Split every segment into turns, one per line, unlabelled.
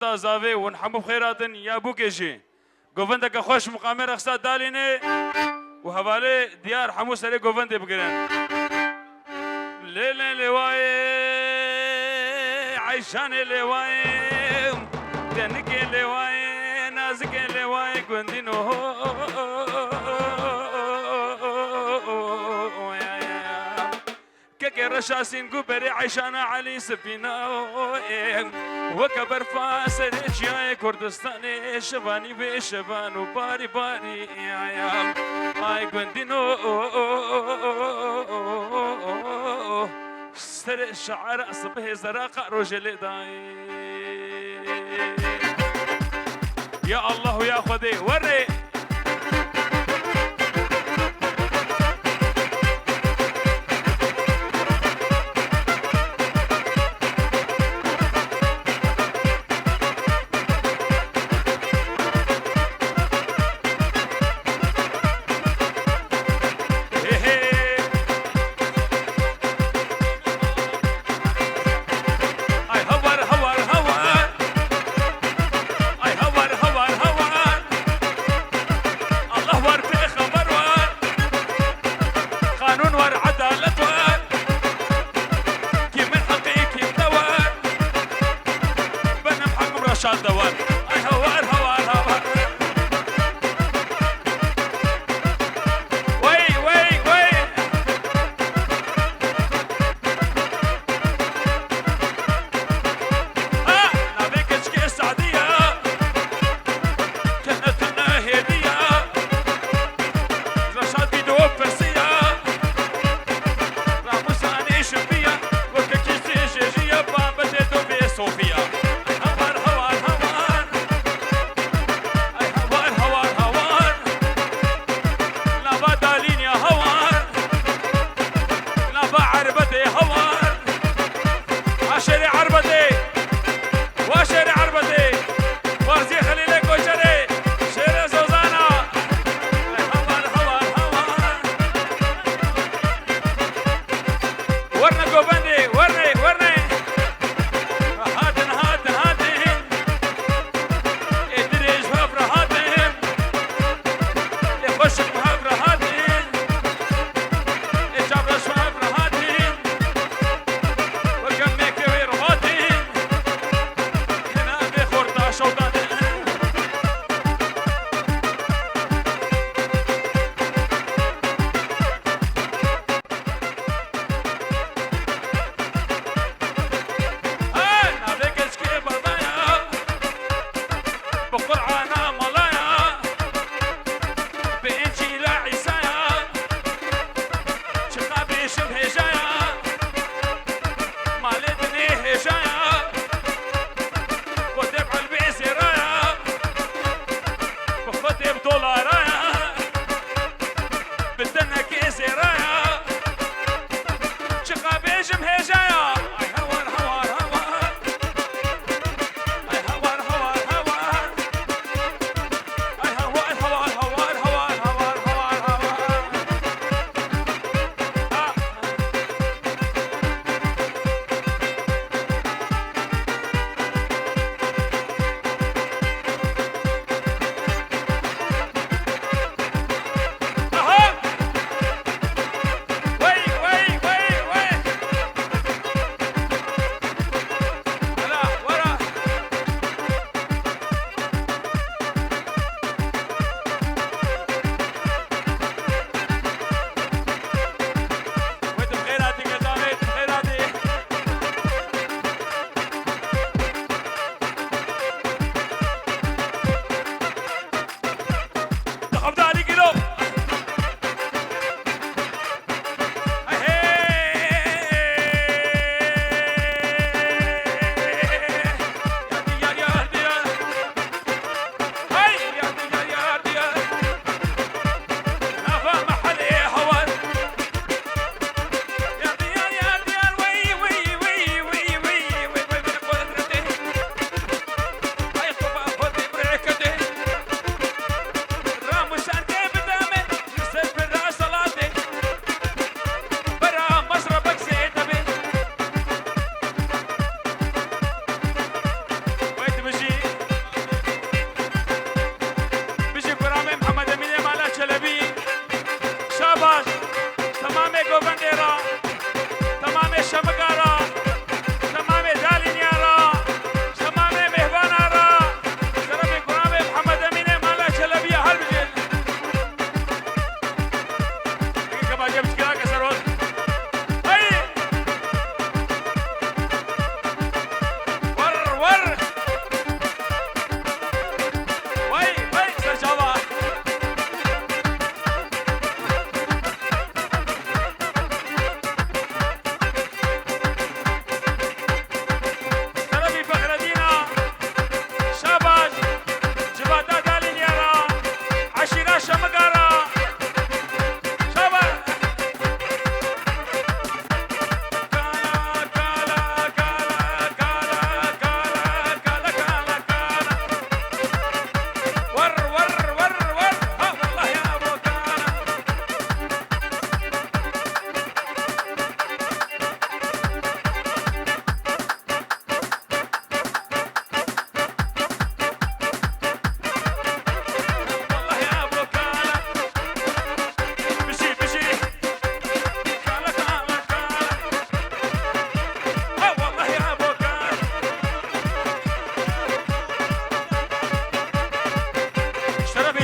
زاوی ون همو بخیراتن یا بو کشی گوونده که خوش مقام رخصت دالینه و حواله دیار همو سر گوونده بگیرن لیل لوای عیشان لوای دنک لوای نازک لوای گندینو رشاسين قبري عيشانا علي سفينة وكبر فاسر جاي كردستاني شباني بشبان وباري باري يا هاي قندينو سر الشعر صبح زراقة رجل داي يا الله يا خدي وري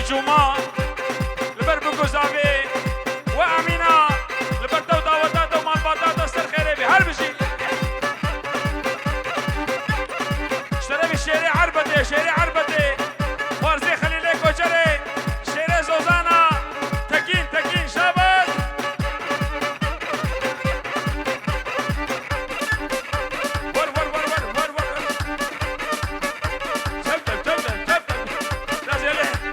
جوما لبر بگوزاوی و امينه لبر دو دعوتات و مالباتات استر خيري بهر بشي اشتري بشيري عربتي شيري عربتي فارزي خليلي كوچري شيري زوزانا تكين تكين شابت ور ور ور ور ور ور شبتل شبتل شبتل لازم عليه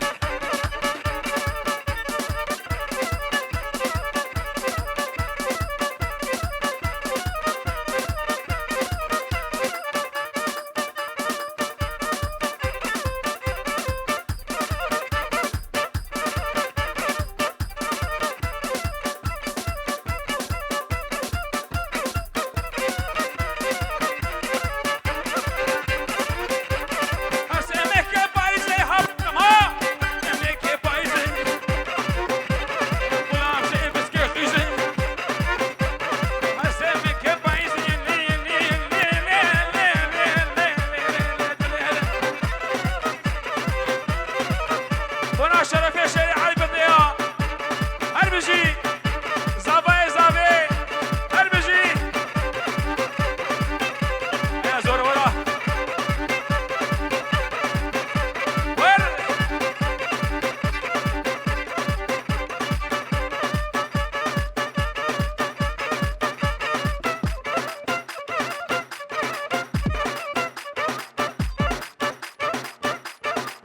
شرفي شيري عربتيها هربجي زاباي زابي هربجي يا زور ورا ور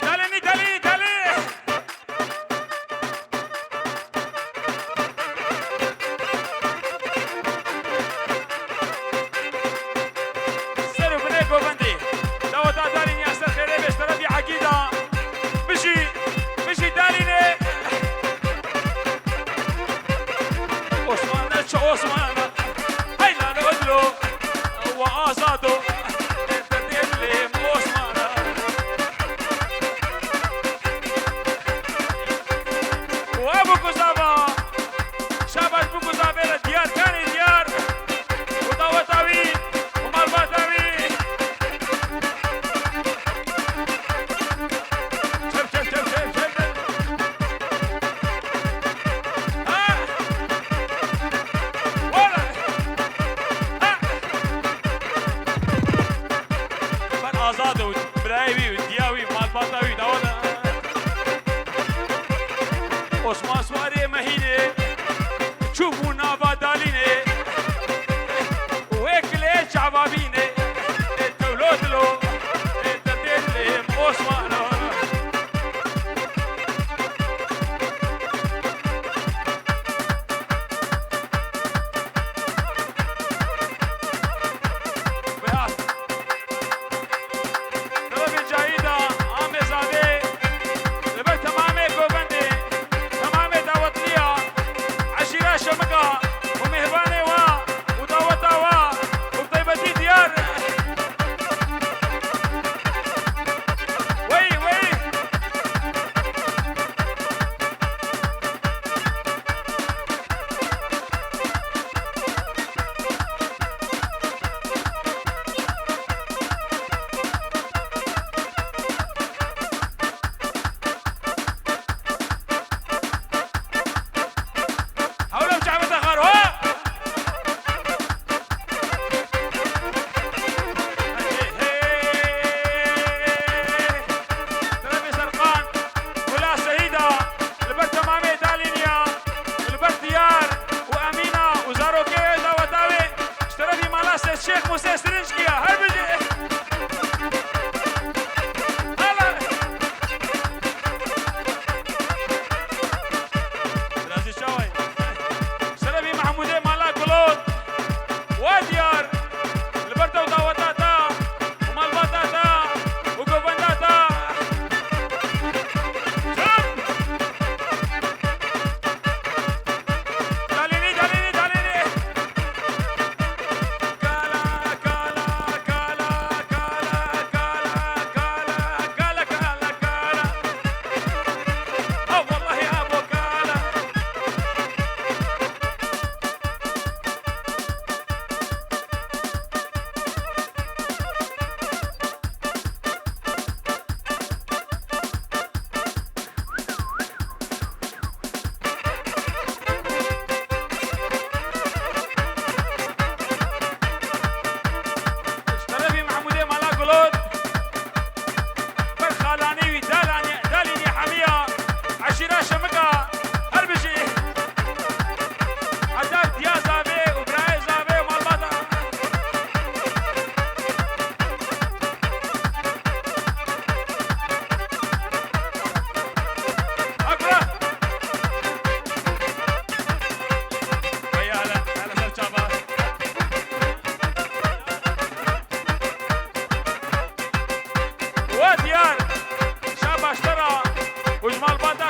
دالني دالي دالي گوبندی دعوت دارین یا سر خیره بیش طرفی عقیده بشی بشی دارینه عثمان چه عثمان هیلا نودلو و آزادو تدلیم عثمان و ابو گزابا شابت بو گزابه دیار کانی دیار و دعوت آوی و مالبات آوی آزاد و برایوی و دیاوی مالباتاوی داودا عثمان سواری مهینه چوبو نابا دالینه و اکله چعبابینه تولودلو تدلیم عثمانو جايدة عم زادي لبر تمامي گوبندي تمامي دعوت وجمال بادا